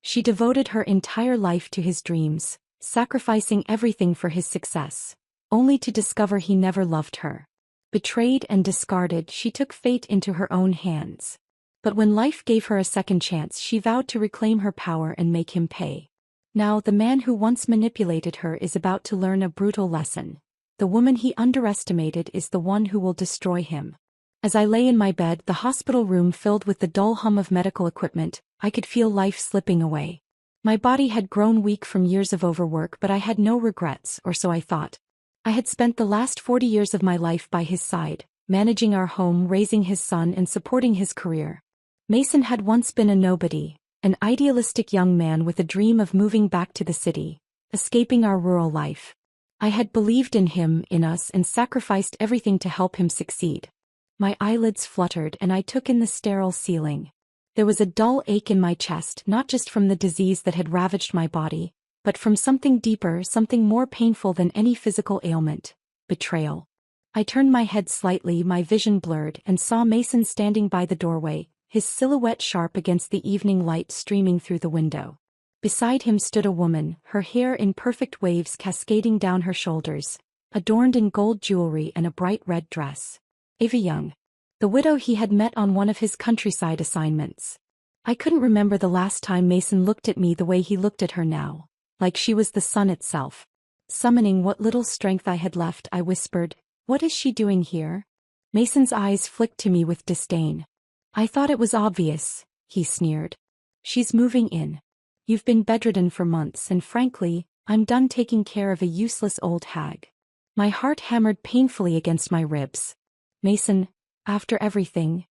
She devoted her entire life to his dreams, sacrificing everything for his success, only to discover he never loved her. Betrayed and discarded, she took fate into her own hands. But when life gave her a second chance, she vowed to reclaim her power and make him pay. Now the man who once manipulated her is about to learn a brutal lesson. The woman he underestimated is the one who will destroy him. As I lay in my bed, the hospital room filled with the dull hum of medical equipment, I could feel life slipping away. My body had grown weak from years of overwork, but I had no regrets, or so I thought. I had spent the last 40 years of my life by his side, managing our home, raising his son, and supporting his career. Mason had once been a nobody, an idealistic young man with a dream of moving back to the city, escaping our rural life. I had believed in him, in us, and sacrificed everything to help him succeed. My eyelids fluttered and I took in the sterile ceiling. There was a dull ache in my chest, not just from the disease that had ravaged my body, but from something deeper, something more painful than any physical ailment: betrayal. I turned my head slightly, my vision blurred, and saw Mason standing by the doorway, his silhouette sharp against the evening light streaming through the window. Beside him stood a woman, her hair in perfect waves cascading down her shoulders, adorned in gold jewelry and a bright red dress. Ava Young, the widow he had met on one of his countryside assignments. I couldn't remember the last time Mason looked at me the way he looked at her now, like she was the sun itself. Summoning what little strength I had left, I whispered, "What is she doing here?" Mason's eyes flicked to me with disdain. "I thought it was obvious," he sneered. "She's moving in. You've been bedridden for months, and frankly, I'm done taking care of a useless old hag." My heart hammered painfully against my ribs. "Mason, after everything?"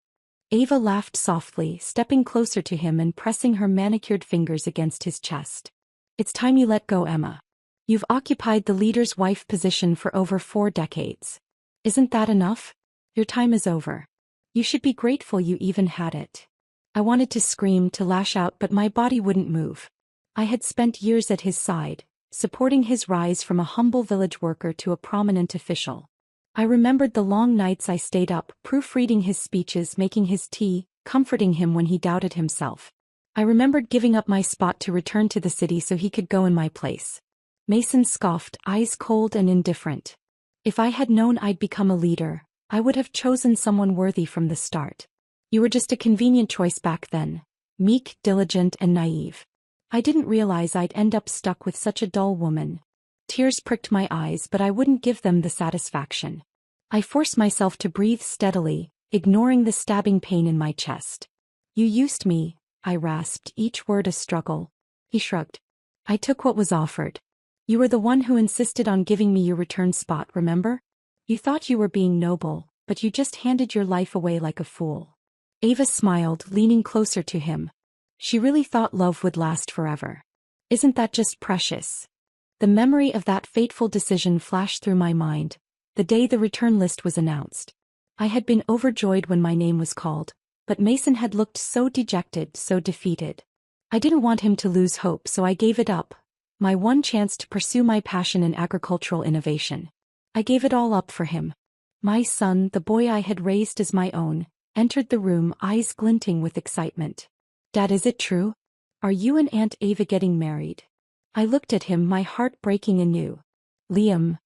Ava laughed softly, stepping closer to him and pressing her manicured fingers against his chest. "It's time you let go, Emma. You've occupied the leader's wife position for over 4 decades. Isn't that enough? Your time is over. You should be grateful you even had it." I wanted to scream, to lash out, but my body wouldn't move. I had spent years at his side, supporting his rise from a humble village worker to a prominent official. I remembered the long nights I stayed up, proofreading his speeches, making his tea, comforting him when he doubted himself. I remembered giving up my spot to return to the city so he could go in my place. Mason scoffed, eyes cold and indifferent. "If I had known I'd become a leader, I would have chosen someone worthy from the start. You were just a convenient choice back then, meek, diligent, and naive. I didn't realize I'd end up stuck with such a dull woman." Tears pricked my eyes, but I wouldn't give them the satisfaction. I forced myself to breathe steadily, ignoring the stabbing pain in my chest. "You used me," I rasped, each word a struggle. He shrugged. "I took what was offered. You were the one who insisted on giving me your return spot, remember? You thought you were being noble, but you just handed your life away like a fool." Ava smiled, leaning closer to him. She really thought love would last forever. Isn't that just precious? The memory of that fateful decision flashed through my mind, the day the return list was announced. I had been overjoyed when my name was called, but Mason had looked so dejected, so defeated. I didn't want him to lose hope, so I gave it up. My one chance to pursue my passion in agricultural innovation. I gave it all up for him. My son, the boy I had raised as my own, entered the room, eyes glinting with excitement. "Dad, is it true? Are you and Aunt Ava getting married?" I looked at him, my heart breaking anew. "Liam."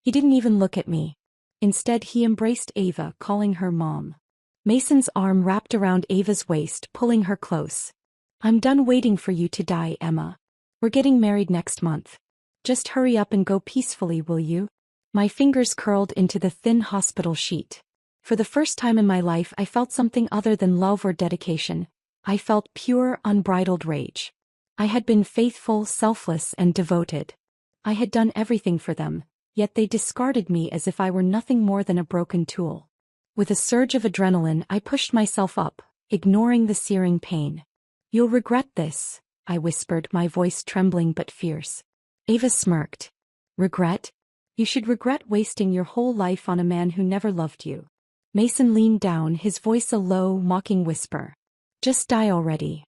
He didn't even look at me. Instead, he embraced Ava, calling her Mom. Mason's arm wrapped around Ava's waist, pulling her close. "I'm done waiting for you to die, Emma. We're getting married next month. Just hurry up and go peacefully, will you?" My fingers curled into the thin hospital sheet. For the first time in my life, I felt something other than love or dedication. I felt pure, unbridled rage. I had been faithful, selfless, and devoted. I had done everything for them, yet they discarded me as if I were nothing more than a broken tool. With a surge of adrenaline, I pushed myself up, ignoring the searing pain. "You'll regret this," I whispered, my voice trembling but fierce. Ava smirked. "Regret? You should regret wasting your whole life on a man who never loved you." Mason leaned down, his voice a low, mocking whisper. "Just die already."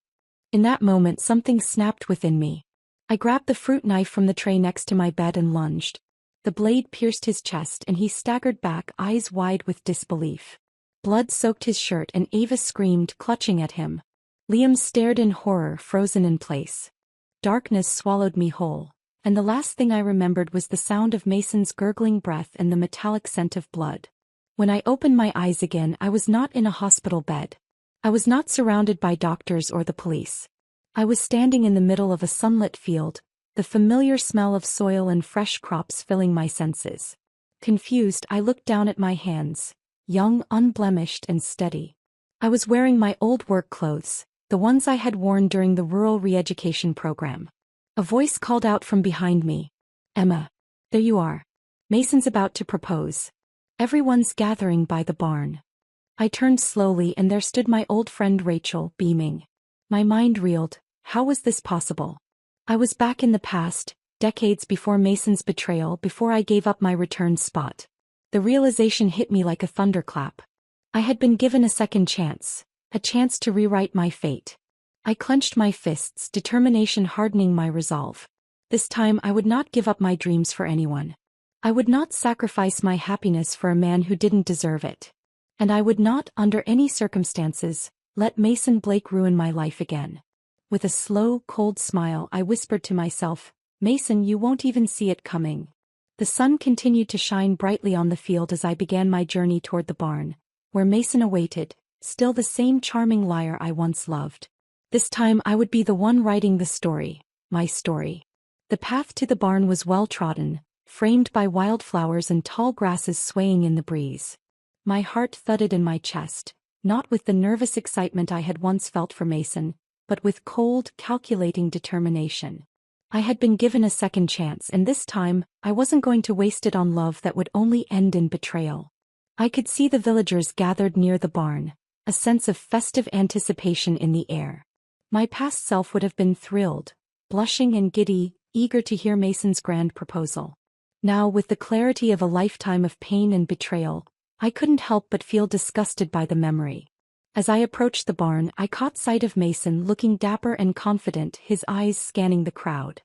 In that moment, something snapped within me. I grabbed the fruit knife from the tray next to my bed and lunged. The blade pierced his chest and he staggered back, eyes wide with disbelief. Blood soaked his shirt and Ava screamed, clutching at him. Liam stared in horror, frozen in place. Darkness swallowed me whole, and the last thing I remembered was the sound of Mason's gurgling breath and the metallic scent of blood. When I opened my eyes again, I was not in a hospital bed. I was not surrounded by doctors or the police. I was standing in the middle of a sunlit field, the familiar smell of soil and fresh crops filling my senses. Confused, I looked down at my hands, young, unblemished, and steady. I was wearing my old work clothes, the ones I had worn during the rural re-education program. A voice called out from behind me. "Emma, there you are. Mason's about to propose. Everyone's gathering by the barn." I turned slowly and there stood my old friend Rachel, beaming. My mind reeled. How was this possible? I was back in the past, decades before Mason's betrayal, before I gave up my returned spot. The realization hit me like a thunderclap. I had been given a second chance, a chance to rewrite my fate. I clenched my fists, determination hardening my resolve. This time I would not give up my dreams for anyone. I would not sacrifice my happiness for a man who didn't deserve it. And I would not, under any circumstances, let Mason Blake ruin my life again. With a slow, cold smile, I whispered to myself, "Mason, you won't even see it coming." The sun continued to shine brightly on the field as I began my journey toward the barn, where Mason awaited, still the same charming liar I once loved. This time I would be the one writing the story, my story. The path to the barn was well-trodden, framed by wildflowers and tall grasses swaying in the breeze. My heart thudded in my chest, not with the nervous excitement I had once felt for Mason, but with cold, calculating determination. I had been given a second chance, and this time, I wasn't going to waste it on love that would only end in betrayal. I could see the villagers gathered near the barn, a sense of festive anticipation in the air. My past self would have been thrilled, blushing and giddy, eager to hear Mason's grand proposal. Now, with the clarity of a lifetime of pain and betrayal, I couldn't help but feel disgusted by the memory. As I approached the barn, I caught sight of Mason looking dapper and confident, his eyes scanning the crowd.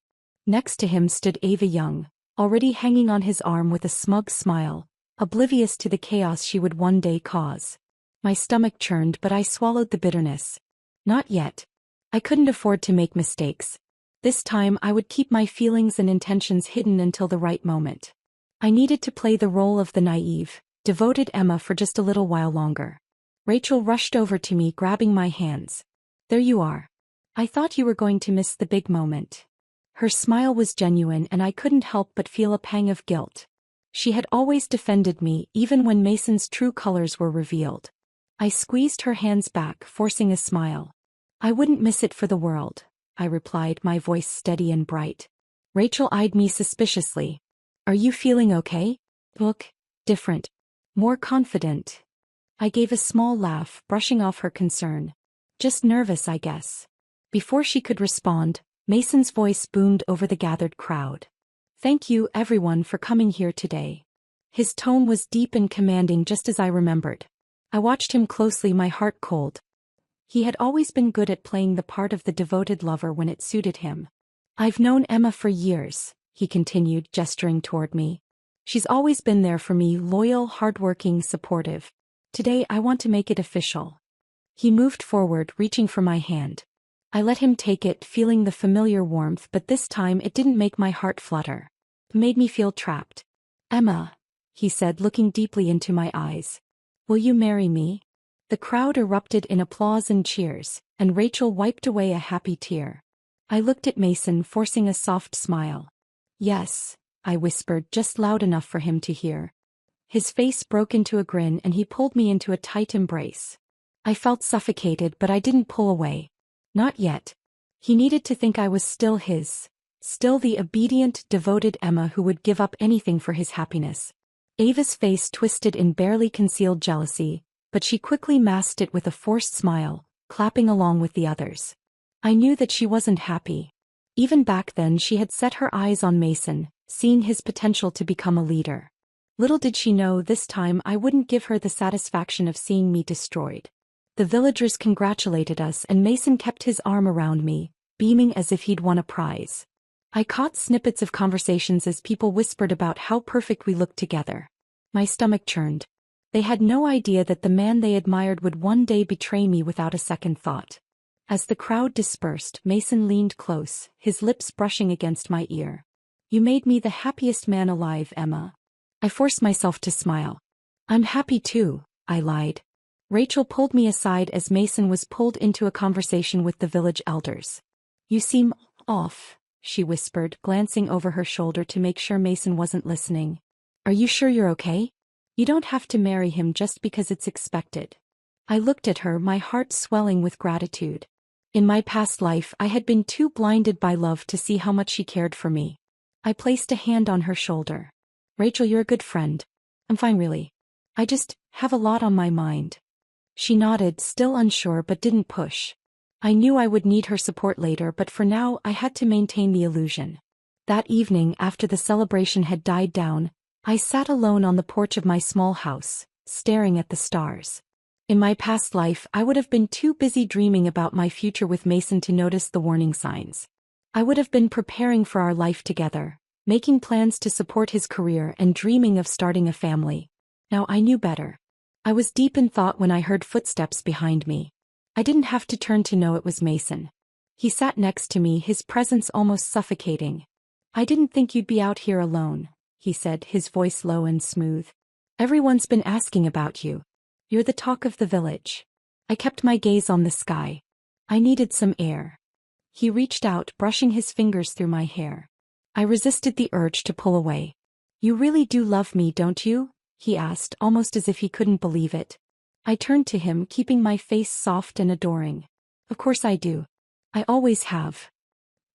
Next to him stood Ava Young, already hanging on his arm with a smug smile, oblivious to the chaos she would one day cause. My stomach churned, but I swallowed the bitterness. Not yet. I couldn't afford to make mistakes. This time I would keep my feelings and intentions hidden until the right moment. I needed to play the role of the naive, devoted Emma for just a little while longer. Rachel rushed over to me, grabbing my hands. "There you are. I thought you were going to miss the big moment." Her smile was genuine, and I couldn't help but feel a pang of guilt. She had always defended me, even when Mason's true colors were revealed. I squeezed her hands back, forcing a smile. "I wouldn't miss it for the world," I replied, my voice steady and bright. Rachel eyed me suspiciously. "Are you feeling okay?" "Look different. More confident." I gave a small laugh, brushing off her concern. "Just nervous, I guess." Before she could respond, Mason's voice boomed over the gathered crowd. "Thank you, everyone, for coming here today." His tone was deep and commanding, just as I remembered. I watched him closely, my heart cold. He had always been good at playing the part of the devoted lover when it suited him. "I've known Emma for years," he continued, gesturing toward me. "She's always been there for me, loyal, hardworking, supportive. Today I want to make it official." He moved forward, reaching for my hand. I let him take it, feeling the familiar warmth, but this time it didn't make my heart flutter. It made me feel trapped. "Emma," he said, looking deeply into my eyes. "Will you marry me?" The crowd erupted in applause and cheers, and Rachel wiped away a happy tear. I looked at Mason, forcing a soft smile. "Yes," I whispered, just loud enough for him to hear. His face broke into a grin and he pulled me into a tight embrace. I felt suffocated, but I didn't pull away. Not yet. He needed to think I was still his, still the obedient, devoted Emma who would give up anything for his happiness. Ava's face twisted in barely concealed jealousy, but she quickly masked it with a forced smile, clapping along with the others. I knew that she wasn't happy. Even back then she had set her eyes on Mason, seeing his potential to become a leader. Little did she know this time I wouldn't give her the satisfaction of seeing me destroyed. The villagers congratulated us and Mason kept his arm around me, beaming as if he'd won a prize. I caught snippets of conversations as people whispered about how perfect we looked together. My stomach churned. They had no idea that the man they admired would one day betray me without a second thought. As the crowd dispersed, Mason leaned close, his lips brushing against my ear. You made me the happiest man alive, Emma. I forced myself to smile. I'm happy too, I lied. Rachel pulled me aside as Mason was pulled into a conversation with the village elders. You seem off, she whispered, glancing over her shoulder to make sure Mason wasn't listening. Are you sure you're okay? You don't have to marry him just because it's expected. I looked at her, my heart swelling with gratitude. In my past life, I had been too blinded by love to see how much she cared for me. I placed a hand on her shoulder. Rachel, you're a good friend. I'm fine really. I just have a lot on my mind. She nodded, still unsure but didn't push. I knew I would need her support later, but for now I had to maintain the illusion. That evening, after the celebration had died down, I sat alone on the porch of my small house, staring at the stars. In my past life, I would have been too busy dreaming about my future with Mason to notice the warning signs. I would have been preparing for our life together, making plans to support his career and dreaming of starting a family. Now I knew better. I was deep in thought when I heard footsteps behind me. I didn't have to turn to know it was Mason. He sat next to me, his presence almost suffocating. I didn't think you'd be out here alone, he said, his voice low and smooth. Everyone's been asking about you. You're the talk of the village. I kept my gaze on the sky. I needed some air. He reached out, brushing his fingers through my hair. I resisted the urge to pull away. You really do love me, don't you? He asked, almost as if he couldn't believe it. I turned to him, keeping my face soft and adoring. Of course I do. I always have.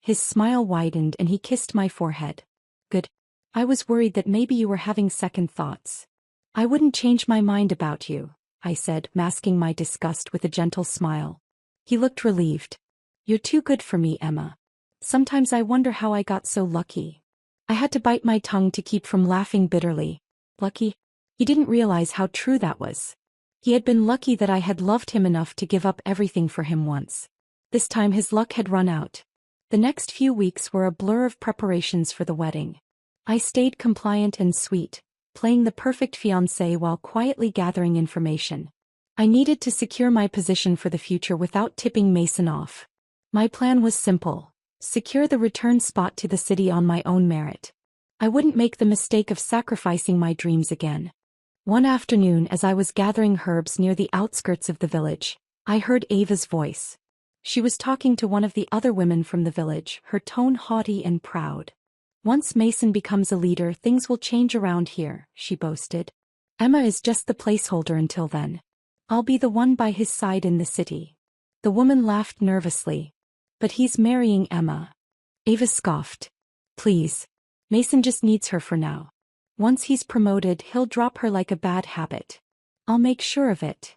His smile widened and he kissed my forehead. Good. I was worried that maybe you were having second thoughts. I wouldn't change my mind about you, I said, masking my disgust with a gentle smile. He looked relieved. You're too good for me, Emma. Sometimes I wonder how I got so lucky. I had to bite my tongue to keep from laughing bitterly. Lucky? He didn't realize how true that was. He had been lucky that I had loved him enough to give up everything for him once. This time his luck had run out. The next few weeks were a blur of preparations for the wedding. I stayed compliant and sweet, playing the perfect fiancé while quietly gathering information. I needed to secure my position for the future without tipping Mason off. My plan was simple: secure the return spot to the city on my own merit. I wouldn't make the mistake of sacrificing my dreams again. One afternoon, as I was gathering herbs near the outskirts of the village, I heard Ava's voice. She was talking to one of the other women from the village, her tone haughty and proud. Once Mason becomes a leader, things will change around here, she boasted. Emma is just the placeholder until then. I'll be the one by his side in the city. The woman laughed nervously. But he's marrying Emma. Ava scoffed. Please. Mason just needs her for now. Once he's promoted, he'll drop her like a bad habit. I'll make sure of it.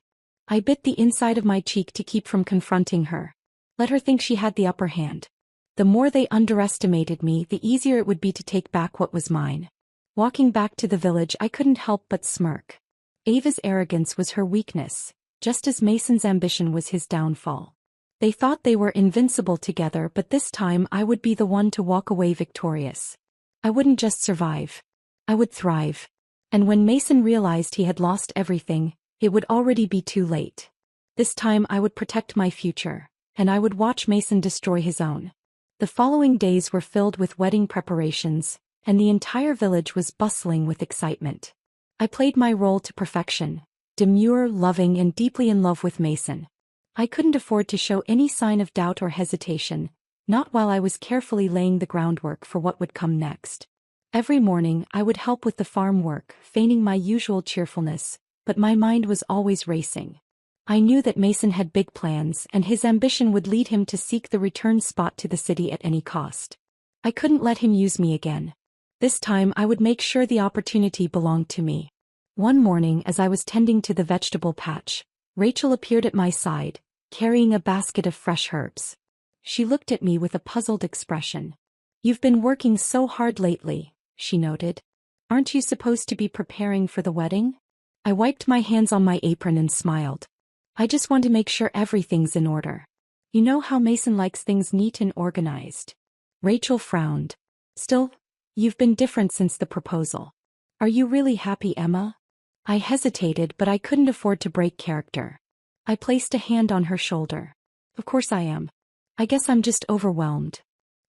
I bit the inside of my cheek to keep from confronting her. Let her think she had the upper hand. The more they underestimated me, the easier it would be to take back what was mine. Walking back to the village, I couldn't help but smirk. Ava's arrogance was her weakness, just as Mason's ambition was his downfall. They thought they were invincible together, but this time I would be the one to walk away victorious. I wouldn't just survive. I would thrive. And when Mason realized he had lost everything, it would already be too late. This time I would protect my future, and I would watch Mason destroy his own. The following days were filled with wedding preparations, and the entire village was bustling with excitement. I played my role to perfection, demure, loving, and deeply in love with Mason. I couldn't afford to show any sign of doubt or hesitation, not while I was carefully laying the groundwork for what would come next. Every morning I would help with the farm work, feigning my usual cheerfulness, but my mind was always racing. I knew that Mason had big plans, and his ambition would lead him to seek the return spot to the city at any cost. I couldn't let him use me again. This time I would make sure the opportunity belonged to me. One morning, as I was tending to the vegetable patch, Rachel appeared at my side, carrying a basket of fresh herbs. She looked at me with a puzzled expression. You've been working so hard lately, she noted. Aren't you supposed to be preparing for the wedding? I wiped my hands on my apron and smiled. I just want to make sure everything's in order. You know how Mason likes things neat and organized. Rachel frowned. Still, you've been different since the proposal. Are you really happy, Emma? I hesitated, but I couldn't afford to break character. I placed a hand on her shoulder. Of course I am. I guess I'm just overwhelmed.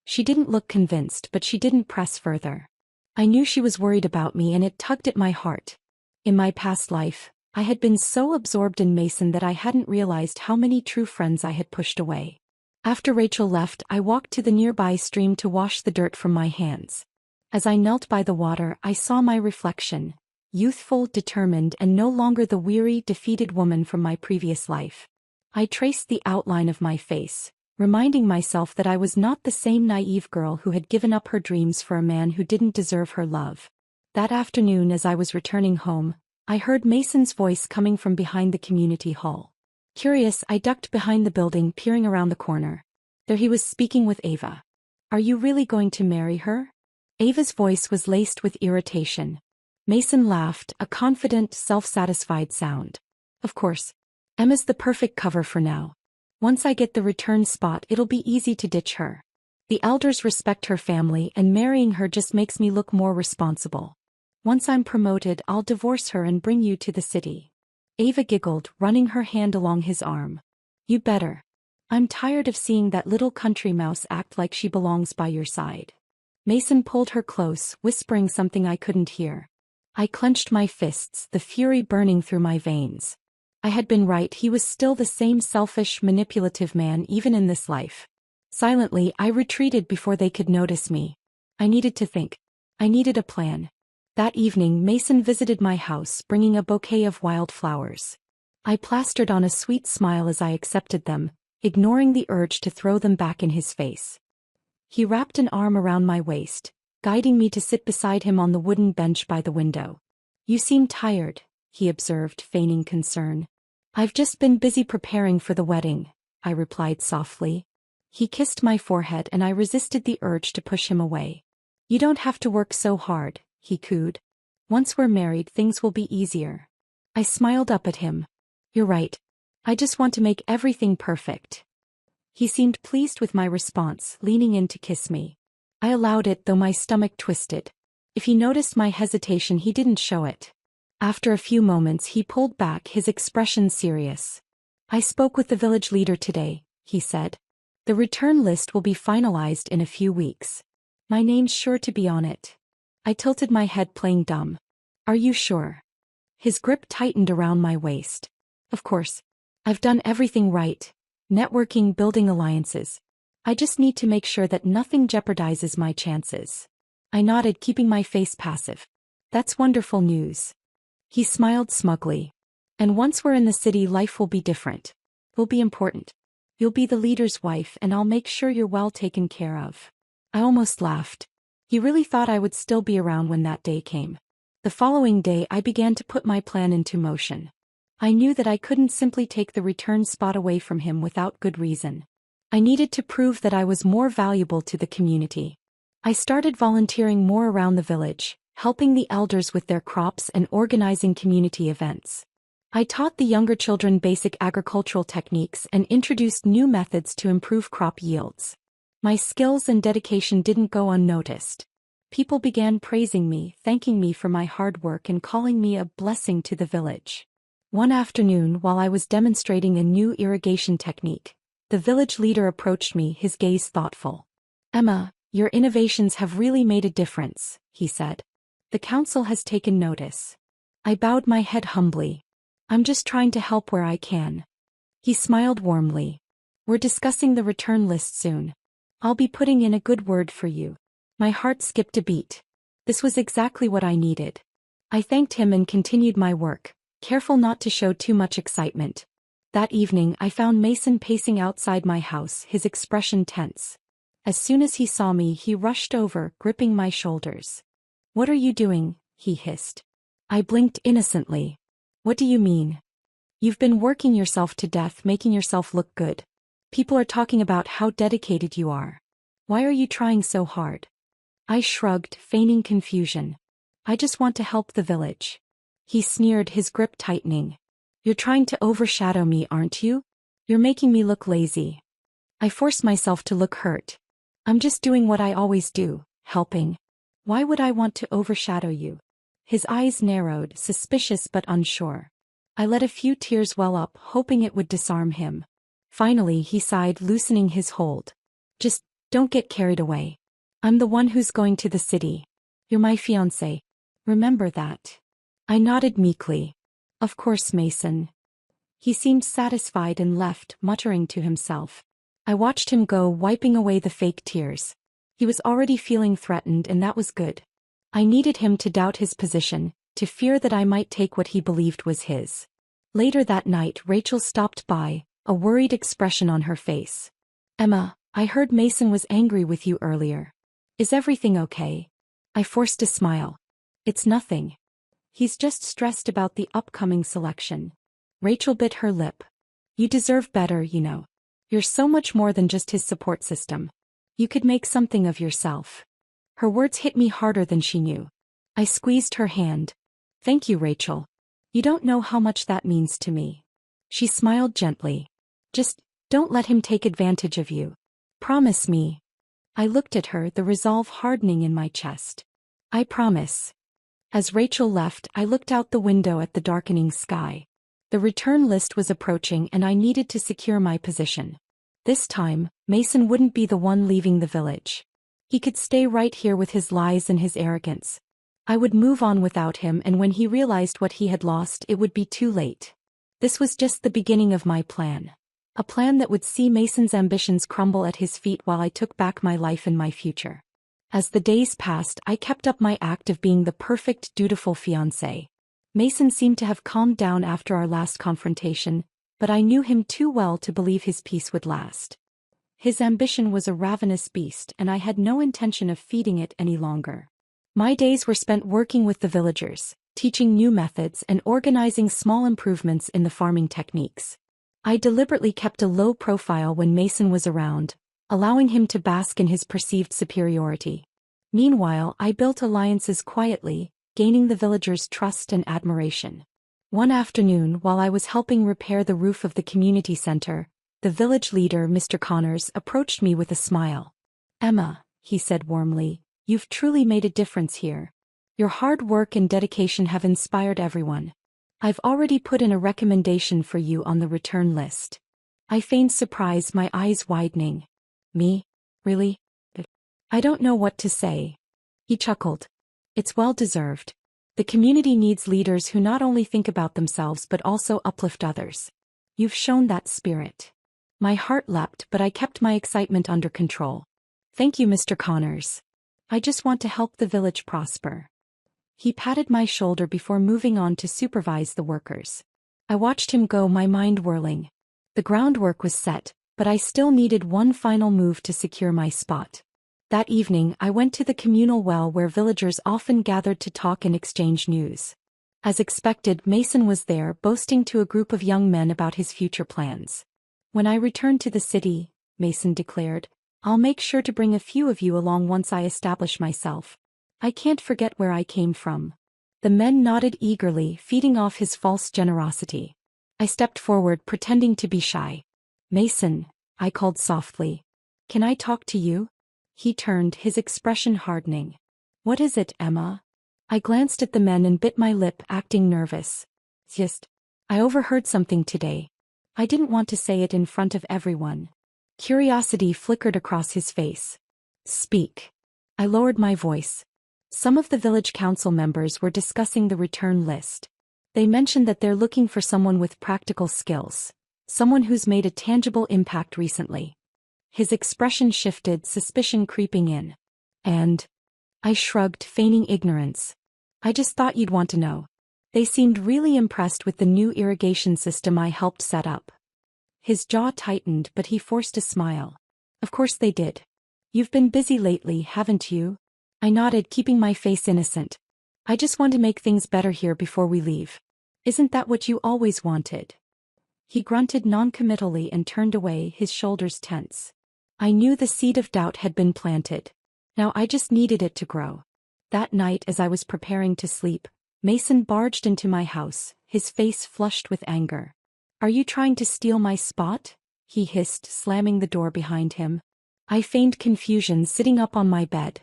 She didn't look convinced, but she didn't press further. I knew she was worried about me, and it tugged at my heart. In my past life, I had been so absorbed in Mason that I hadn't realized how many true friends I had pushed away. After Rachel left, I walked to the nearby stream to wash the dirt from my hands. As I knelt by the water, I saw my reflection, youthful, determined, and no longer the weary, defeated woman from my previous life. I traced the outline of my face, reminding myself that I was not the same naive girl who had given up her dreams for a man who didn't deserve her love. That afternoon, as I was returning home, I heard Mason's voice coming from behind the community hall. Curious, I ducked behind the building, peering around the corner. There he was, speaking with Ava. "Are you really going to marry her?" Ava's voice was laced with irritation. Mason laughed, a confident, self-satisfied sound. "Of course. Emma's the perfect cover for now. Once I get the return spot, it'll be easy to ditch her. The elders respect her family, and marrying her just makes me look more responsible. Once I'm promoted, I'll divorce her and bring you to the city." Ava giggled, running her hand along his arm. "You better. I'm tired of seeing that little country mouse act like she belongs by your side." Mason pulled her close, whispering something I couldn't hear. I clenched my fists, the fury burning through my veins. I had been right, he was still the same selfish, manipulative man even in this life. Silently, I retreated before they could notice me. I needed to think. I needed a plan. That evening, Mason visited my house, bringing a bouquet of wildflowers. I plastered on a sweet smile as I accepted them, ignoring the urge to throw them back in his face. He wrapped an arm around my waist, guiding me to sit beside him on the wooden bench by the window. "You seem tired," he observed, feigning concern. "I've just been busy preparing for the wedding," I replied softly. He kissed my forehead, and I resisted the urge to push him away. "You don't have to work so hard," he cooed. "Once we're married, things will be easier." I smiled up at him. "You're right. I just want to make everything perfect." He seemed pleased with my response, leaning in to kiss me. I allowed it, though my stomach twisted. If he noticed my hesitation, he didn't show it. After a few moments, he pulled back, his expression serious. "I spoke with the village leader today," he said. "The return list will be finalized in a few weeks. My name's sure to be on it." I tilted my head, playing dumb. "Are you sure?" His grip tightened around my waist. "Of course. I've done everything right. Networking, building alliances. I just need to make sure that nothing jeopardizes my chances." I nodded, keeping my face passive. "That's wonderful news." He smiled smugly. "And once we're in the city, life will be different. Will be important. You'll be the leader's wife, and I'll make sure you're well taken care of." I almost laughed. He really thought I would still be around when that day came. The following day, I began to put my plan into motion. I knew that I couldn't simply take the return spot away from him without good reason. I needed to prove that I was more valuable to the community. I started volunteering more around the village, helping the elders with their crops and organizing community events. I taught the younger children basic agricultural techniques and introduced new methods to improve crop yields. My skills and dedication didn't go unnoticed. People began praising me, thanking me for my hard work, and calling me a blessing to the village. One afternoon, while I was demonstrating a new irrigation technique, the village leader approached me, his gaze thoughtful. "Emma, your innovations have really made a difference," he said. "The council has taken notice." I bowed my head humbly. "I'm just trying to help where I can." He smiled warmly. "We're discussing the return list soon. I'll be putting in a good word for you." My heart skipped a beat. This was exactly what I needed. I thanked him and continued my work, careful not to show too much excitement. That evening, I found Mason pacing outside my house, his expression tense. As soon as he saw me, he rushed over, gripping my shoulders. "What are you doing?" he hissed. I blinked innocently. "What do you mean?" "You've been working yourself to death, making yourself look good. People are talking about how dedicated you are. Why are you trying so hard?" I shrugged, feigning confusion. "I just want to help the village." He sneered, his grip tightening. "You're trying to overshadow me, aren't you? You're making me look lazy." I forced myself to look hurt. "I'm just doing what I always do, helping. Why would I want to overshadow you?" His eyes narrowed, suspicious but unsure. I let a few tears well up, hoping it would disarm him. Finally he sighed, loosening his hold. Just don't get carried away. I'm the one who's going to the city. You're my fiancé. Remember that. I nodded meekly. Of course, Mason. He seemed satisfied and left, muttering to himself. I watched him go, wiping away the fake tears. He was already feeling threatened, and that was good. I needed him to doubt his position, to fear that I might take what he believed was his. Later that night, Rachel stopped by, a worried expression on her face. Emma, I heard Mason was angry with you earlier. Is everything okay? I forced a smile. It's nothing. He's just stressed about the upcoming selection. Rachel bit her lip. You deserve better, you know. You're so much more than just his support system. You could make something of yourself. Her words hit me harder than she knew. I squeezed her hand. Thank you, Rachel. You don't know how much that means to me. She smiled gently. Just don't let him take advantage of you. Promise me. I looked at her, the resolve hardening in my chest. I promise. As Rachel left, I looked out the window at the darkening sky. The return list was approaching, and I needed to secure my position. This time, Mason wouldn't be the one leaving the village. He could stay right here with his lies and his arrogance. I would move on without him, and when he realized what he had lost, it would be too late. This was just the beginning of my plan. A plan that would see Mason's ambitions crumble at his feet while I took back my life and my future. As the days passed, I kept up my act of being the perfect, dutiful fiancé. Mason seemed to have calmed down after our last confrontation, but I knew him too well to believe his peace would last. His ambition was a ravenous beast, and I had no intention of feeding it any longer. My days were spent working with the villagers, teaching new methods and organizing small improvements in the farming techniques. I deliberately kept a low profile when Mason was around, allowing him to bask in his perceived superiority. Meanwhile, I built alliances quietly, gaining the villagers' trust and admiration. One afternoon, while I was helping repair the roof of the community center, the village leader, Mr. Connors, approached me with a smile. Emma, he said warmly, you've truly made a difference here. Your hard work and dedication have inspired everyone. I've already put in a recommendation for you on the return list. I feigned surprise, my eyes widening. Me? Really? I don't know what to say. He chuckled. It's well deserved. The community needs leaders who not only think about themselves but also uplift others. You've shown that spirit. My heart leapt, but I kept my excitement under control. Thank you, Mr. Connors. I just want to help the village prosper. He patted my shoulder before moving on to supervise the workers. I watched him go, my mind whirling. The groundwork was set, but I still needed one final move to secure my spot. That evening, I went to the communal well where villagers often gathered to talk and exchange news. As expected, Mason was there, boasting to a group of young men about his future plans. When I return to the city, Mason declared, I'll make sure to bring a few of you along once I establish myself. I can't forget where I came from. The men nodded eagerly, feeding off his false generosity. I stepped forward, pretending to be shy. Mason, I called softly. Can I talk to you? He turned, his expression hardening. What is it, Emma? I glanced at the men and bit my lip, acting nervous. Just, I overheard something today. I didn't want to say it in front of everyone. Curiosity flickered across his face. Speak. I lowered my voice. Some of the village council members were discussing the return list. They mentioned that they're looking for someone with practical skills, someone who's made a tangible impact recently. His expression shifted, suspicion creeping in. And I shrugged, feigning ignorance. I just thought you'd want to know. They seemed really impressed with the new irrigation system I helped set up. His jaw tightened, but he forced a smile. Of course they did. You've been busy lately, haven't you? I nodded, keeping my face innocent. I just want to make things better here before we leave. Isn't that what you always wanted? He grunted noncommittally and turned away, his shoulders tense. I knew the seed of doubt had been planted. Now I just needed it to grow. That night, as I was preparing to sleep, Mason barged into my house, his face flushed with anger. Are you trying to steal my spot? He hissed, slamming the door behind him. I feigned confusion, sitting up on my bed.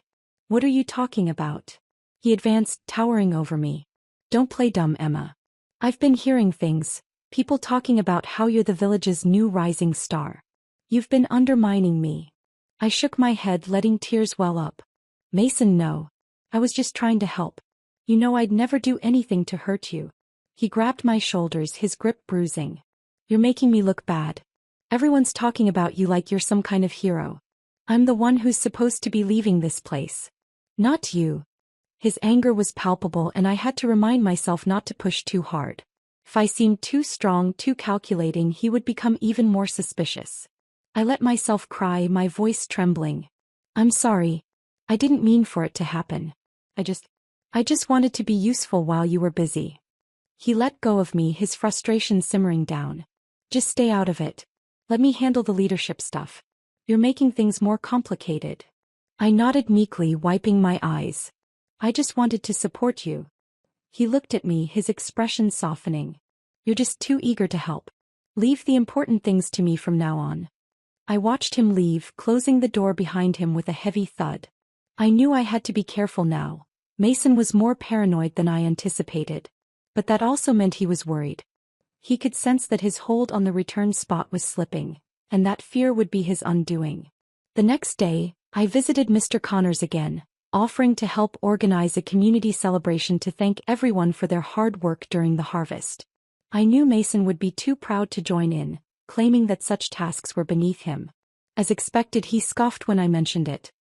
What are you talking about? He advanced, towering over me. Don't play dumb, Emma. I've been hearing things. People talking about how you're the village's new rising star. You've been undermining me. I shook my head, letting tears well up. Mason, no. I was just trying to help. You know I'd never do anything to hurt you. He grabbed my shoulders, his grip bruising. You're making me look bad. Everyone's talking about you like you're some kind of hero. I'm the one who's supposed to be leaving this place. Not you. His anger was palpable and I had to remind myself not to push too hard. If I seemed too strong, too calculating, he would become even more suspicious. I let myself cry, my voice trembling. I'm sorry. I didn't mean for it to happen. I just wanted to be useful while you were busy. He let go of me, his frustration simmering down. Just stay out of it. Let me handle the leadership stuff. You're making things more complicated. I nodded meekly, wiping my eyes. I just wanted to support you. He looked at me, his expression softening. You're just too eager to help. Leave the important things to me from now on. I watched him leave, closing the door behind him with a heavy thud. I knew I had to be careful now. Mason was more paranoid than I anticipated. But that also meant he was worried. He could sense that his hold on the return spot was slipping, and that fear would be his undoing. The next day, I visited Mr. Connors again, offering to help organize a community celebration to thank everyone for their hard work during the harvest. I knew Mason would be too proud to join in, claiming that such tasks were beneath him. As expected, he scoffed when I mentioned it.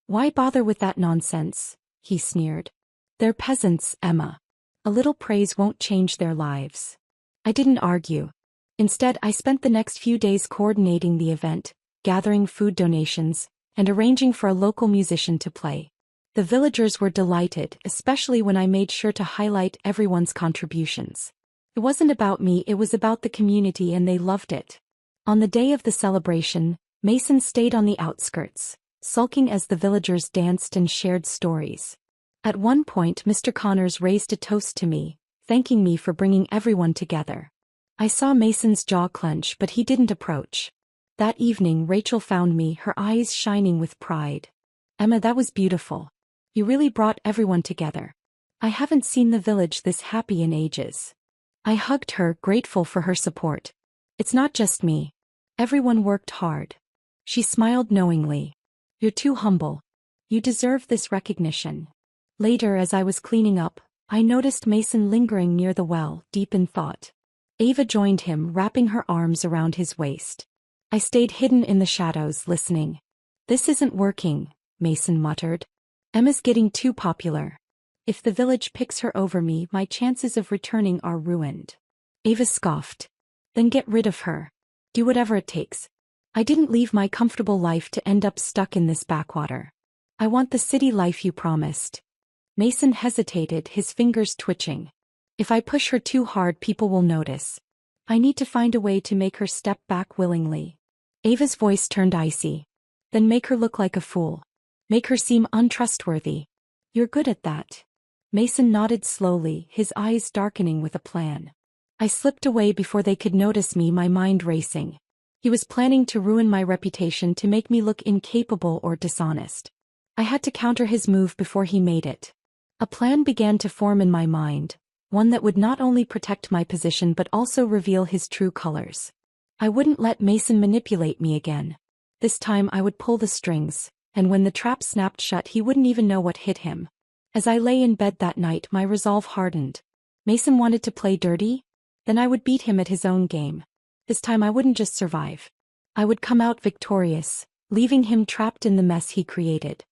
Why bother with that nonsense? He sneered. They're peasants, Emma. A little praise won't change their lives. I didn't argue. Instead, I spent the next few days coordinating the event, gathering food donations, and arranging for a local musician to play. The villagers were delighted, especially when I made sure to highlight everyone's contributions. It wasn't about me, it was about the community, and they loved it. On the day of the celebration, Mason stayed on the outskirts, sulking as the villagers danced and shared stories. At one point, Mr. Connors raised a toast to me, thanking me for bringing everyone together. I saw Mason's jaw clench, but he didn't approach. That evening, Rachel found me, her eyes shining with pride. Emma, that was beautiful. You really brought everyone together. I haven't seen the village this happy in ages. I hugged her, grateful for her support. It's not just me. Everyone worked hard. She smiled knowingly. You're too humble. You deserve this recognition. Later, as I was cleaning up, I noticed Mason lingering near the well, deep in thought. Ava joined him, wrapping her arms around his waist. I stayed hidden in the shadows, listening. This isn't working, Mason muttered. Emma's getting too popular. If the village picks her over me, my chances of returning are ruined. Ava scoffed. Then get rid of her. Do whatever it takes. I didn't leave my comfortable life to end up stuck in this backwater. I want the city life you promised. Mason hesitated, his fingers twitching. If I push her too hard, people will notice. I need to find a way to make her step back willingly. Ava's voice turned icy. Then make her look like a fool. Make her seem untrustworthy. You're good at that. Mason nodded slowly, his eyes darkening with a plan. I slipped away before they could notice me, my mind racing. He was planning to ruin my reputation, to make me look incapable or dishonest. I had to counter his move before he made it. A plan began to form in my mind, one that would not only protect my position but also reveal his true colors. I wouldn't let Mason manipulate me again. This time I would pull the strings, and when the trap snapped shut he wouldn't even know what hit him. As I lay in bed that night, my resolve hardened. Mason wanted to play dirty? Then I would beat him at his own game. This time I wouldn't just survive. I would come out victorious, leaving him trapped in the mess he created.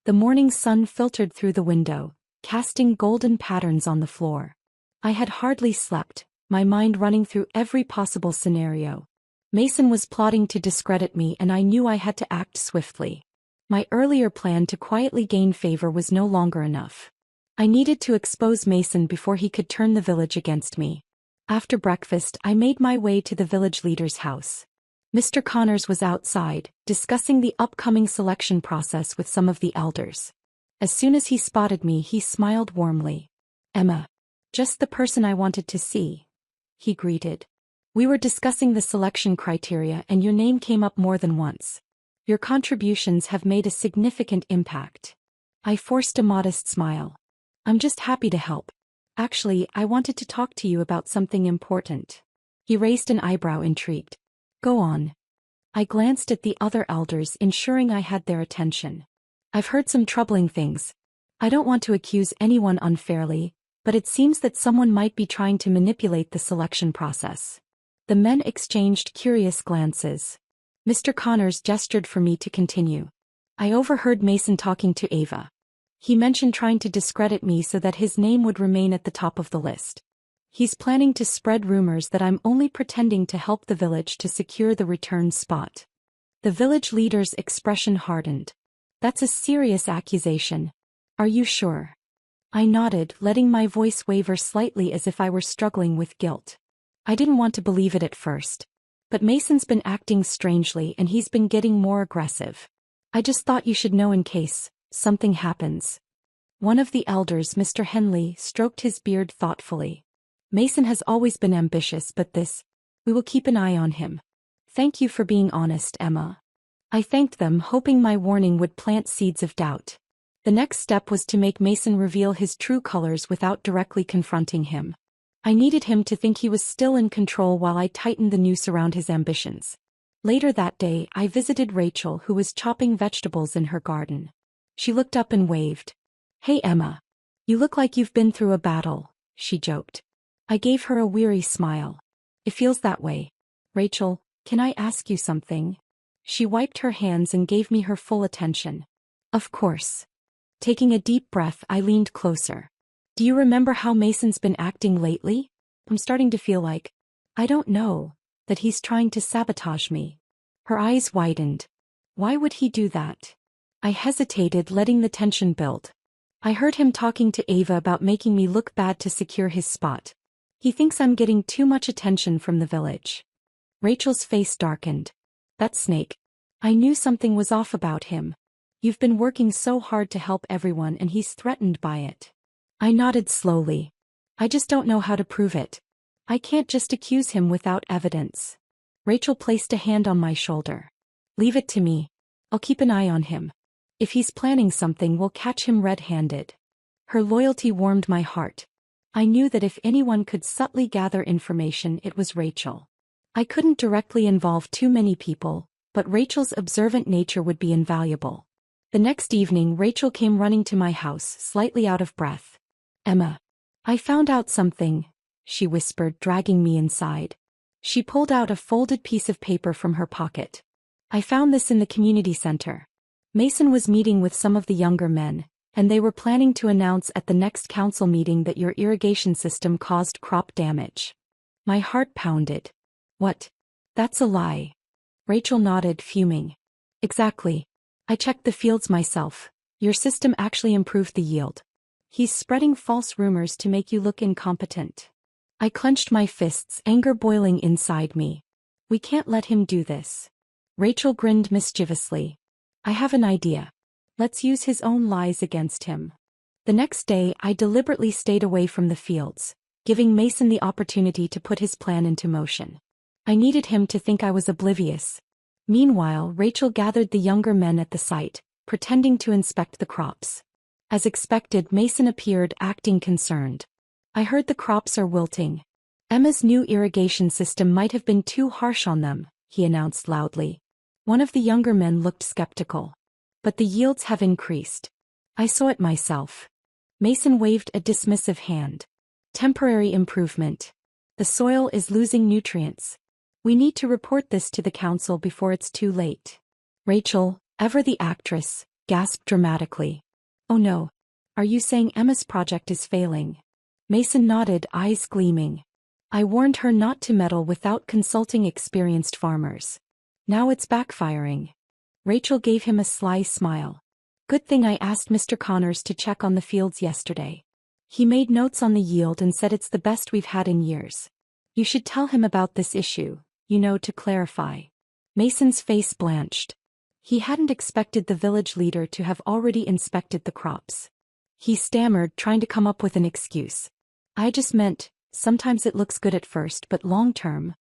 The morning sun filtered through the window, casting golden patterns on the floor. I had hardly slept, my mind running through every possible scenario. Mason was plotting to discredit me, and I knew I had to act swiftly. My earlier plan to quietly gain favor was no longer enough. I needed to expose Mason before he could turn the village against me. After breakfast, I made my way to the village leader's house. Mr. Connors was outside, discussing the upcoming selection process with some of the elders. As soon as he spotted me, he smiled warmly. Emma. Just the person I wanted to see. He greeted. We were discussing the selection criteria and your name came up more than once. Your contributions have made a significant impact. I forced a modest smile. I'm just happy to help. Actually, I wanted to talk to you about something important. He raised an eyebrow, intrigued. Go on. I glanced at the other elders, ensuring I had their attention. I've heard some troubling things. I don't want to accuse anyone unfairly, but it seems that someone might be trying to manipulate the selection process. The men exchanged curious glances. Mr. Connors gestured for me to continue. I overheard Mason talking to Ava. He mentioned trying to discredit me so that his name would remain at the top of the list. He's planning to spread rumors that I'm only pretending to help the village to secure the return spot. The village leader's expression hardened. That's a serious accusation. Are you sure? I nodded, letting my voice waver slightly as if I were struggling with guilt. I didn't want to believe it at first. But Mason's been acting strangely and he's been getting more aggressive. I just thought you should know in case something happens. One of the elders, Mr. Henley, stroked his beard thoughtfully. Mason has always been ambitious, but we will keep an eye on him. Thank you for being honest, Emma. I thanked them, hoping my warning would plant seeds of doubt. The next step was to make Mason reveal his true colors without directly confronting him. I needed him to think he was still in control while I tightened the noose around his ambitions. Later that day, I visited Rachel, who was chopping vegetables in her garden. She looked up and waved. Hey Emma. You look like you've been through a battle, she joked. I gave her a weary smile. It feels that way. Rachel, can I ask you something? She wiped her hands and gave me her full attention. Of course. Taking a deep breath, I leaned closer. Do you remember how Mason's been acting lately? I'm starting to feel like, I don't know, that he's trying to sabotage me. Her eyes widened. Why would he do that? I hesitated, letting the tension build. I heard him talking to Ava about making me look bad to secure his spot. He thinks I'm getting too much attention from the village. Rachel's face darkened. That snake. I knew something was off about him. You've been working so hard to help everyone and he's threatened by it. I nodded slowly. I just don't know how to prove it. I can't just accuse him without evidence. Rachel placed a hand on my shoulder. Leave it to me. I'll keep an eye on him. If he's planning something, we'll catch him red-handed. Her loyalty warmed my heart. I knew that if anyone could subtly gather information, it was Rachel. I couldn't directly involve too many people, but Rachel's observant nature would be invaluable. The next evening, Rachel came running to my house, slightly out of breath. Emma. I found out something, she whispered, dragging me inside. She pulled out a folded piece of paper from her pocket. I found this in the community center. Mason was meeting with some of the younger men, and they were planning to announce at the next council meeting that your irrigation system caused crop damage. My heart pounded. What? That's a lie. Rachel nodded, fuming. Exactly. I checked the fields myself. Your system actually improved the yield. He's spreading false rumors to make you look incompetent. I clenched my fists, anger boiling inside me. We can't let him do this. Rachel grinned mischievously. I have an idea. Let's use his own lies against him. The next day, I deliberately stayed away from the fields, giving Mason the opportunity to put his plan into motion. I needed him to think I was oblivious. Meanwhile, Rachel gathered the younger men at the site, pretending to inspect the crops. As expected, Mason appeared, acting concerned. I heard the crops are wilting. Emma's new irrigation system might have been too harsh on them, he announced loudly. One of the younger men looked skeptical. But the yields have increased. I saw it myself. Mason waved a dismissive hand. Temporary improvement. The soil is losing nutrients. We need to report this to the council before it's too late. Rachel, ever the actress, gasped dramatically. Oh no. Are you saying Emma's project is failing? Mason nodded, eyes gleaming. I warned her not to meddle without consulting experienced farmers. Now it's backfiring. Rachel gave him a sly smile. Good thing I asked Mr. Connors to check on the fields yesterday. He made notes on the yield and said it's the best we've had in years. You should tell him about this issue, to clarify. Mason's face blanched. He hadn't expected the village leader to have already inspected the crops. He stammered, trying to come up with an excuse. I just meant, sometimes it looks good at first, but long-term.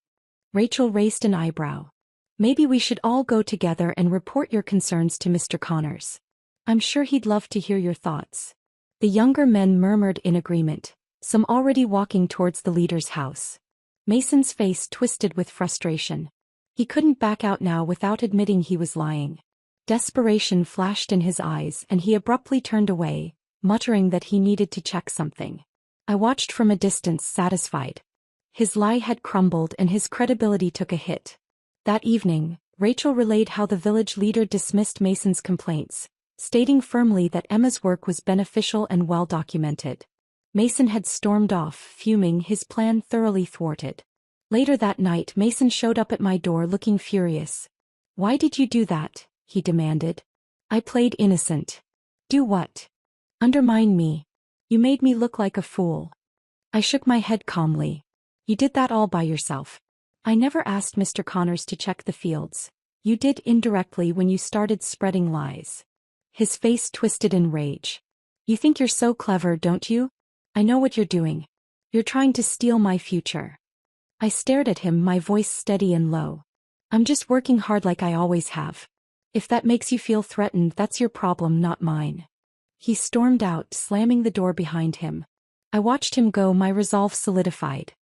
Rachel raised an eyebrow. Maybe we should all go together and report your concerns to Mr. Connors. I'm sure he'd love to hear your thoughts. The younger men murmured in agreement, some already walking towards the leader's house. Mason's face twisted with frustration. He couldn't back out now without admitting he was lying. Desperation flashed in his eyes and he abruptly turned away, muttering that he needed to check something. I watched from a distance, satisfied. His lie had crumbled and his credibility took a hit. That evening, Rachel relayed how the village leader dismissed Mason's complaints, stating firmly that Emma's work was beneficial and well documented. Mason had stormed off, fuming, his plan thoroughly thwarted. Later that night, Mason showed up at my door looking furious. "Why did you do that?" he demanded. "I played innocent." "Do what?" "Undermine me. You made me look like a fool." I shook my head calmly. "You did that all by yourself. I never asked Mr. Connors to check the fields. You did indirectly when you started spreading lies." His face twisted in rage. "You think you're so clever, don't you? I know what you're doing. You're trying to steal my future." I stared at him, my voice steady and low. "I'm just working hard like I always have. If that makes you feel threatened, that's your problem, not mine." He stormed out, slamming the door behind him. I watched him go, my resolve solidified.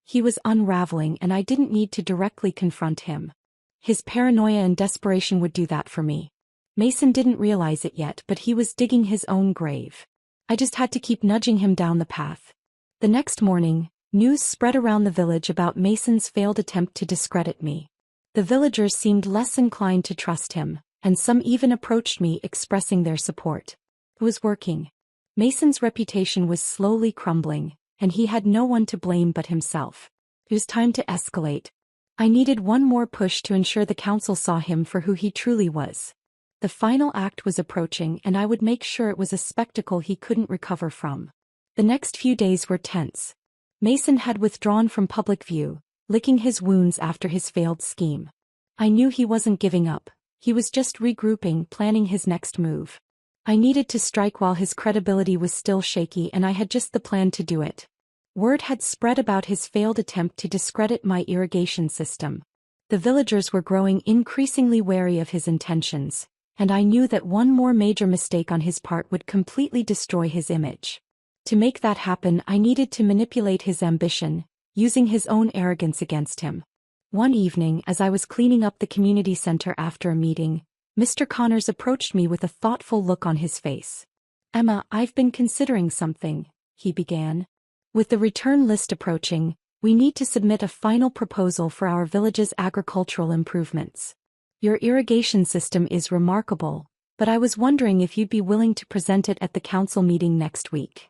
He was unraveling and I didn't need to directly confront him. His paranoia and desperation would do that for me. Mason didn't realize it yet, but he was digging his own grave. I just had to keep nudging him down the path. The next morning, news spread around the village about Mason's failed attempt to discredit me. The villagers seemed less inclined to trust him, and some even approached me expressing their support. It was working. Mason's reputation was slowly crumbling, and he had no one to blame but himself. It was time to escalate. I needed one more push to ensure the council saw him for who he truly was. The final act was approaching and I would make sure it was a spectacle he couldn't recover from. The next few days were tense. Mason had withdrawn from public view, licking his wounds after his failed scheme. I knew he wasn't giving up. He was just regrouping, planning his next move. I needed to strike while his credibility was still shaky, and I had just the plan to do it. Word had spread about his failed attempt to discredit my irrigation system. The villagers were growing increasingly wary of his intentions, and I knew that one more major mistake on his part would completely destroy his image. To make that happen, I needed to manipulate his ambition, using his own arrogance against him. One evening, as I was cleaning up the community center after a meeting, Mr. Connors approached me with a thoughtful look on his face. "Emma, I've been considering something," he began. "With the return list approaching, we need to submit a final proposal for our village's agricultural improvements. Your irrigation system is remarkable, but I was wondering if you'd be willing to present it at the council meeting next week."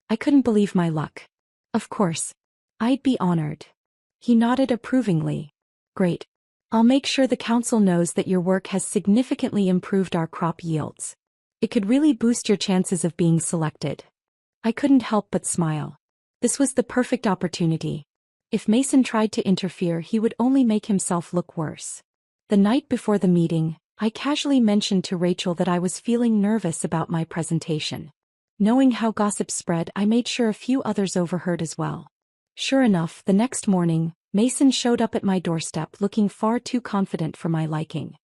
I couldn't believe my luck. "Of course. I'd be honored." He nodded approvingly. "Great. I'll make sure the council knows that your work has significantly improved our crop yields. It could really boost your chances of being selected." I couldn't help but smile. This was the perfect opportunity. If Mason tried to interfere, he would only make himself look worse. The night before the meeting, I casually mentioned to Rachel that I was feeling nervous about my presentation. Knowing how gossip spread, I made sure a few others overheard as well. Sure enough, the next morning, Mason showed up at my doorstep looking far too confident for my liking.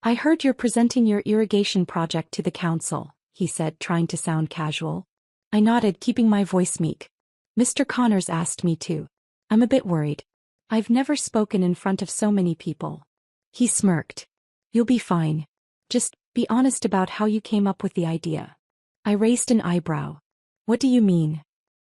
"I heard you're presenting your irrigation project to the council," he said, trying to sound casual. I nodded, keeping my voice meek. "Mr. Connors asked me to. I'm a bit worried. I've never spoken in front of so many people." He smirked. "You'll be fine. Just be honest about how you came up with the idea." I raised an eyebrow. "What do you mean?"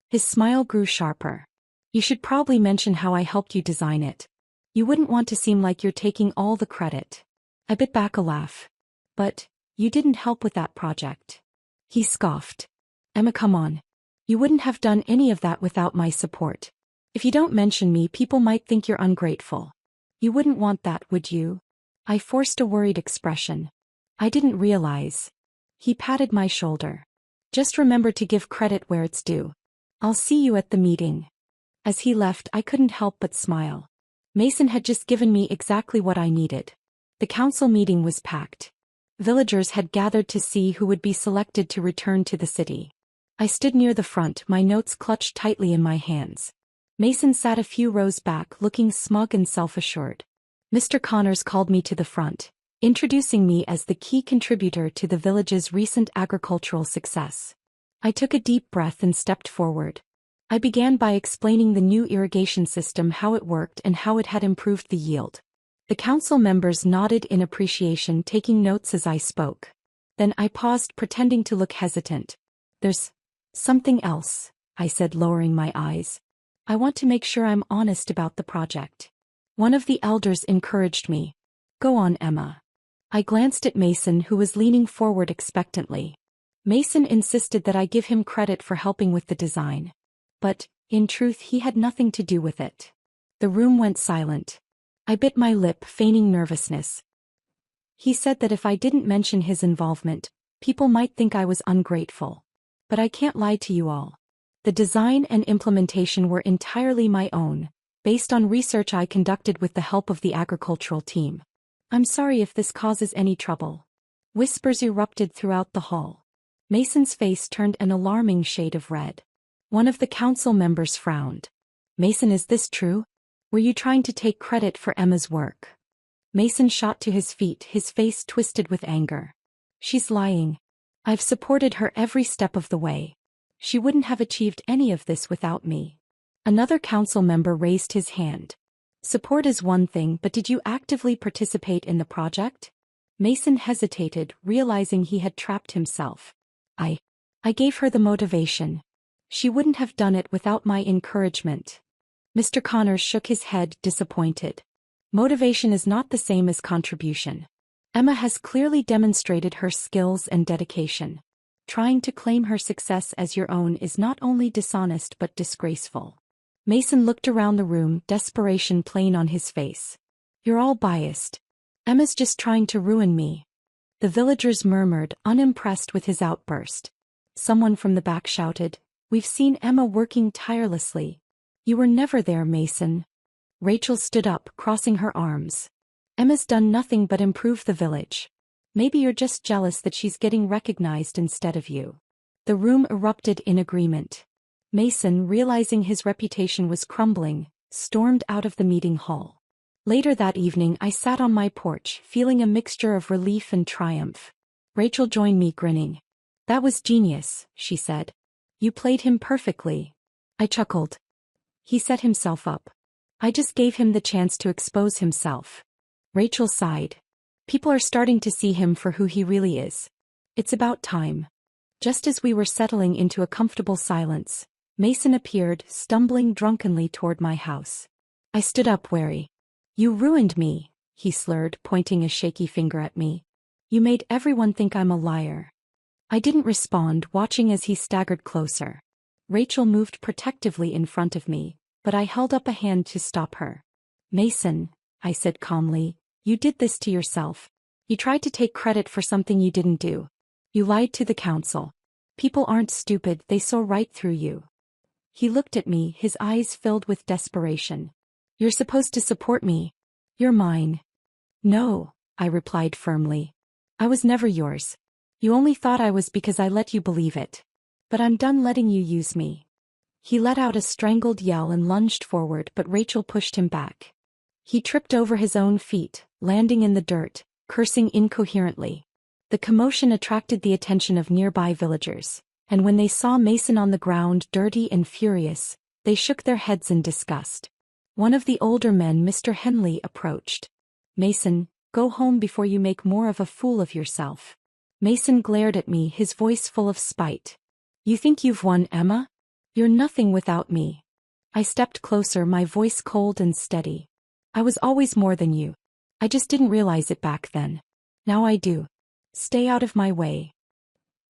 His smile grew sharper. "You should probably mention how I helped you design it. You wouldn't want to seem like you're taking all the credit." I bit back a laugh. "But you didn't help with that project." He scoffed. "Emma, come on. You wouldn't have done any of that without my support. If you don't mention me, people might think you're ungrateful. You wouldn't want that, would you?" I forced a worried expression. "I didn't realize." He patted my shoulder. "Just remember to give credit where it's due. I'll see you at the meeting." As he left, I couldn't help but smile. Mason had just given me exactly what I needed. The council meeting was packed. Villagers had gathered to see who would be selected to return to the city. I stood near the front, my notes clutched tightly in my hands. Mason sat a few rows back, looking smug and self-assured. Mr. Connors called me to the front, introducing me as the key contributor to the village's recent agricultural success. I took a deep breath and stepped forward. I began by explaining the new irrigation system, how it worked and how it had improved the yield. The council members nodded in appreciation, taking notes as I spoke. Then I paused, pretending to look hesitant. "There's something else," I said, lowering my eyes. "I want to make sure I'm honest about the project." One of the elders encouraged me. "Go on, Emma." I glanced at Mason, who was leaning forward expectantly. Mason insisted that I give him credit for helping with the design. But, in truth, he had nothing to do with it. The room went silent. I bit my lip, feigning nervousness. He said that if I didn't mention his involvement, people might think I was ungrateful. But I can't lie to you all. The design and implementation were entirely my own, based on research I conducted with the help of the agricultural team. "I'm sorry if this causes any trouble." Whispers erupted throughout the hall. Mason's face turned an alarming shade of red. One of the council members frowned. "Mason, is this true? Were you trying to take credit for Emma's work?" Mason shot to his feet, his face twisted with anger. "She's lying. I've supported her every step of the way. She wouldn't have achieved any of this without me." Another council member raised his hand. "Support is one thing, but did you actively participate in the project?" Mason hesitated, realizing he had trapped himself. I gave her the motivation. She wouldn't have done it without my encouragement." Mr. Connors shook his head, disappointed. "Motivation is not the same as contribution. Emma has clearly demonstrated her skills and dedication. Trying to claim her success as your own is not only dishonest but disgraceful." Mason looked around the room, desperation plain on his face. "You're all biased. Emma's just trying to ruin me." The villagers murmured, unimpressed with his outburst. Someone from the back shouted, "We've seen Emma working tirelessly." "You were never there, Mason." Rachel stood up, crossing her arms. "Emma's done nothing but improve the village. Maybe you're just jealous that she's getting recognized instead of you." The room erupted in agreement. Mason, realizing his reputation was crumbling, stormed out of the meeting hall. Later that evening I sat on my porch, feeling a mixture of relief and triumph. Rachel joined me, grinning. "That was genius," she said. "You played him perfectly." I chuckled. "He set himself up. I just gave him the chance to expose himself." Rachel sighed. "People are starting to see him for who he really is. It's about time." Just as we were settling into a comfortable silence, Mason appeared, stumbling drunkenly toward my house. I stood up, wary. "You ruined me," he slurred, pointing a shaky finger at me. "You made everyone think I'm a liar." I didn't respond, watching as he staggered closer. Rachel moved protectively in front of me, but I held up a hand to stop her. "Mason," I said calmly, "you did this to yourself. You tried to take credit for something you didn't do. You lied to the council. People aren't stupid, they saw right through you." He looked at me, his eyes filled with desperation. "You're supposed to support me. You're mine." "No," I replied firmly. "I was never yours. You only thought I was because I let you believe it. But I'm done letting you use me." He let out a strangled yell and lunged forward, but Rachel pushed him back. He tripped over his own feet, landing in the dirt, cursing incoherently. The commotion attracted the attention of nearby villagers, and when they saw Mason on the ground, dirty and furious, they shook their heads in disgust. One of the older men, Mr. Henley, approached. "Mason, go home before you make more of a fool of yourself." Mason glared at me, his voice full of spite. "You think you've won, Emma? You're nothing without me." I stepped closer, my voice cold and steady. "I was always more than you. I just didn't realize it back then. Now I do. Stay out of my way."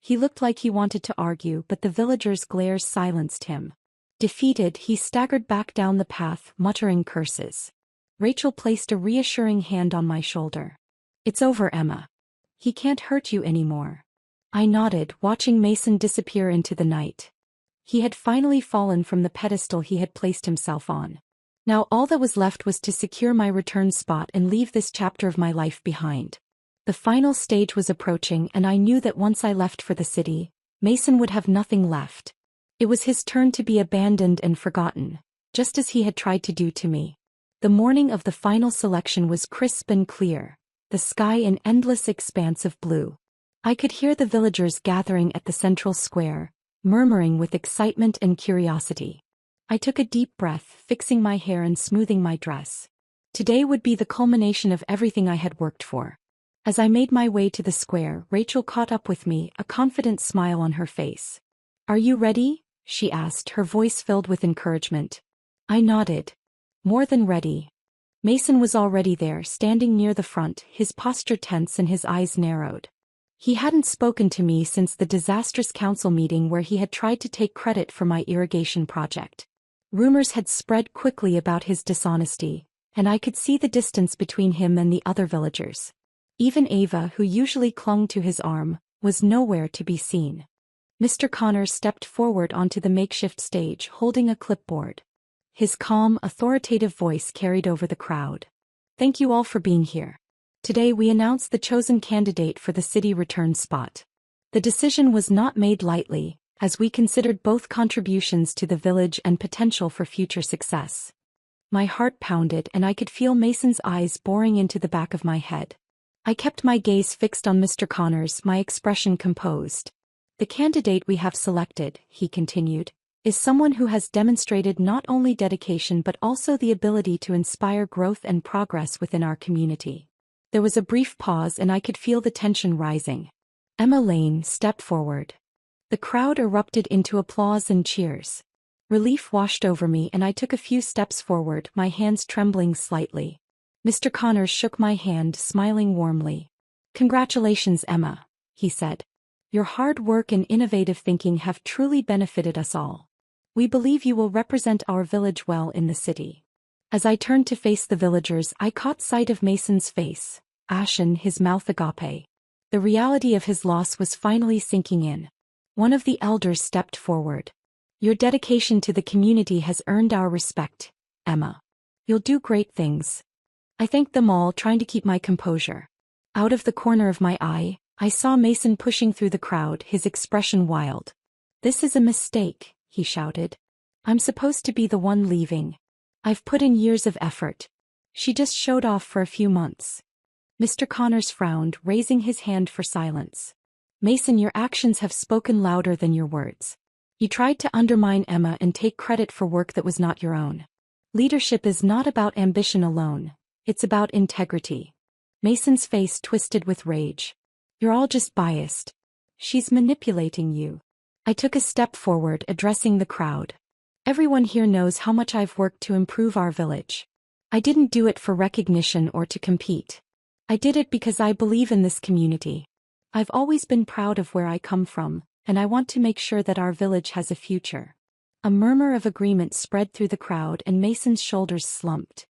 He looked like he wanted to argue, but the villagers' glares silenced him. Defeated, he staggered back down the path, muttering curses. Rachel placed a reassuring hand on my shoulder. "It's over, Emma. He can't hurt you anymore." I nodded, watching Mason disappear into the night. He had finally fallen from the pedestal he had placed himself on. Now all that was left was to secure my return spot and leave this chapter of my life behind. The final stage was approaching, and I knew that once I left for the city, Mason would have nothing left. It was his turn to be abandoned and forgotten, just as he had tried to do to me. The morning of the final selection was crisp and clear, the sky an endless expanse of blue. I could hear the villagers gathering at the central square, murmuring with excitement and curiosity. I took a deep breath, fixing my hair and smoothing my dress. Today would be the culmination of everything I had worked for. As I made my way to the square, Rachel caught up with me, a confident smile on her face. "Are you ready?" she asked, her voice filled with encouragement. I nodded. More than ready. Mason was already there, standing near the front, his posture tense and his eyes narrowed. He hadn't spoken to me since the disastrous council meeting where he had tried to take credit for my irrigation project. Rumors had spread quickly about his dishonesty, and I could see the distance between him and the other villagers. Even Ava, who usually clung to his arm, was nowhere to be seen. Mr. Connor stepped forward onto the makeshift stage, holding a clipboard. His calm, authoritative voice carried over the crowd. "Thank you all for being here. Today we announce the chosen candidate for the city return spot. The decision was not made lightly, as we considered both contributions to the village and potential for future success." My heart pounded and I could feel Mason's eyes boring into the back of my head. I kept my gaze fixed on Mr. Connors, my expression composed. "The candidate we have selected," he continued, "is someone who has demonstrated not only dedication but also the ability to inspire growth and progress within our community." There was a brief pause and I could feel the tension rising. Emma Lane stepped forward. The crowd erupted into applause and cheers. Relief washed over me and I took a few steps forward, my hands trembling slightly. Mr. Connors shook my hand, smiling warmly. "Congratulations, Emma," he said. "Your hard work and innovative thinking have truly benefited us all. We believe you will represent our village well in the city." As I turned to face the villagers, I caught sight of Mason's face, ashen, his mouth agape. The reality of his loss was finally sinking in. One of the elders stepped forward. "Your dedication to the community has earned our respect, Emma. You'll do great things." I thanked them all, trying to keep my composure. Out of the corner of my eye, I saw Mason pushing through the crowd, his expression wild. "This is a mistake," he shouted. "I'm supposed to be the one leaving. I've put in years of effort. She just showed off for a few months." Mr. Connors frowned, raising his hand for silence. "Mason, your actions have spoken louder than your words. You tried to undermine Emma and take credit for work that was not your own. Leadership is not about ambition alone. It's about integrity." Mason's face twisted with rage. "You're all just biased. She's manipulating you." I took a step forward, addressing the crowd. "Everyone here knows how much I've worked to improve our village. I didn't do it for recognition or to compete. I did it because I believe in this community. I've always been proud of where I come from, and I want to make sure that our village has a future." A murmur of agreement spread through the crowd and Mason's shoulders slumped.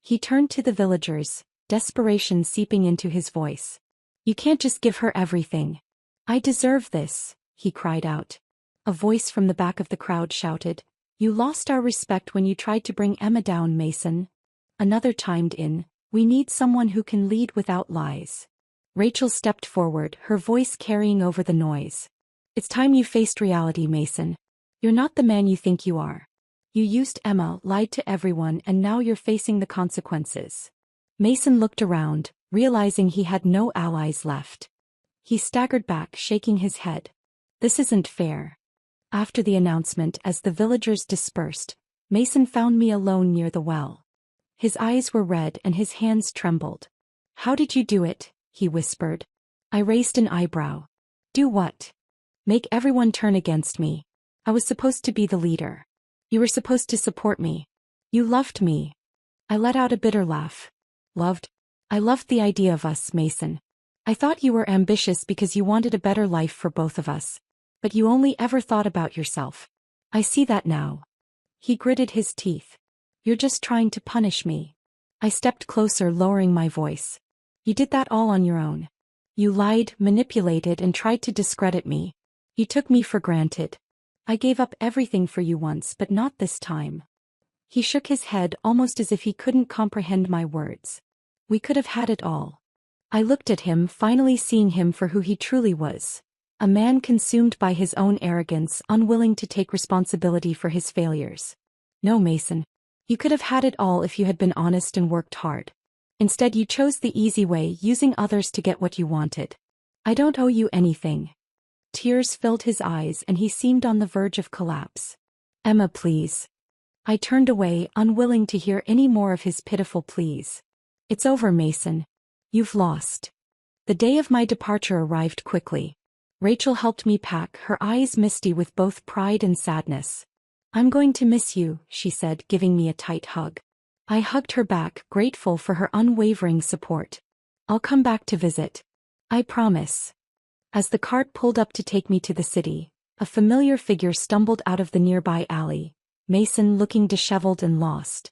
He turned to the villagers, desperation seeping into his voice. "You can't just give her everything. I deserve this," he cried out. A voice from the back of the crowd shouted, "You lost our respect when you tried to bring Emma down, Mason." Another chimed in, "We need someone who can lead without lies." Rachel stepped forward, her voice carrying over the noise. "It's time you faced reality, Mason. You're not the man you think you are. You used Emma, lied to everyone, and now you're facing the consequences." Mason looked around, realizing he had no allies left. He staggered back, shaking his head. "This isn't fair." After the announcement, as the villagers dispersed, Mason found me alone near the well. His eyes were red and his hands trembled. "How did you do it?" he whispered. I raised an eyebrow. "Do what?" "Make everyone turn against me. I was supposed to be the leader. You were supposed to support me. You loved me." I let out a bitter laugh. "Loved? I loved the idea of us, Mason. I thought you were ambitious because you wanted a better life for both of us. But you only ever thought about yourself. I see that now." He gritted his teeth. "You're just trying to punish me." I stepped closer, lowering my voice. "You did that all on your own. You lied, manipulated, and tried to discredit me. You took me for granted. I gave up everything for you once, but not this time." He shook his head, almost as if he couldn't comprehend my words. "We could have had it all." I looked at him, finally seeing him for who he truly was. A man consumed by his own arrogance, unwilling to take responsibility for his failures. "No, Mason. You could have had it all if you had been honest and worked hard. Instead, you chose the easy way, using others to get what you wanted. I don't owe you anything." Tears filled his eyes and he seemed on the verge of collapse. "Emma, please. I turned away, unwilling to hear any more of his pitiful pleas. It's over, Mason. You've lost. The day of my departure arrived quickly. Rachel helped me pack, her eyes misty with both pride and sadness. I'm going to miss you, she said, giving me a tight hug. I hugged her back, grateful for her unwavering support. I'll come back to visit. I promise. As the cart pulled up to take me to the city, a familiar figure stumbled out of the nearby alley, Mason looking disheveled and lost.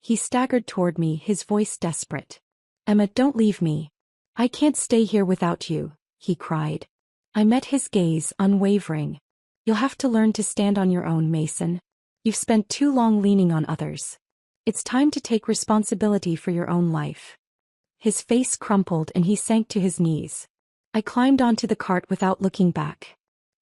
He staggered toward me, his voice desperate. Emma, don't leave me. I can't stay here without you, he cried. I met his gaze, unwavering. You'll have to learn to stand on your own, Mason. You've spent too long leaning on others. It's time to take responsibility for your own life. His face crumpled and he sank to his knees. I climbed onto the cart without looking back.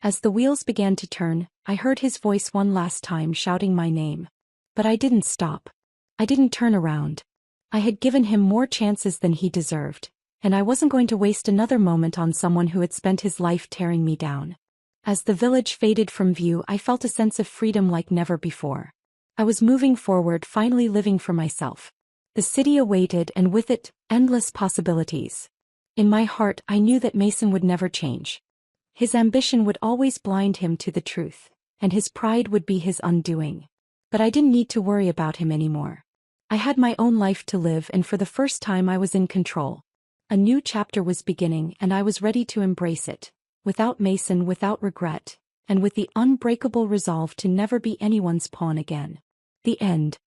As the wheels began to turn, I heard his voice one last time shouting my name. But I didn't stop. I didn't turn around. I had given him more chances than he deserved, and I wasn't going to waste another moment on someone who had spent his life tearing me down. As the village faded from view, I felt a sense of freedom like never before. I was moving forward, finally living for myself. The city awaited, and with it, endless possibilities. In my heart, I knew that Mason would never change. His ambition would always blind him to the truth, and his pride would be his undoing. But I didn't need to worry about him anymore. I had my own life to live, and for the first time I was in control. A new chapter was beginning, and I was ready to embrace it, without Mason, without regret, and with the unbreakable resolve to never be anyone's pawn again. The end.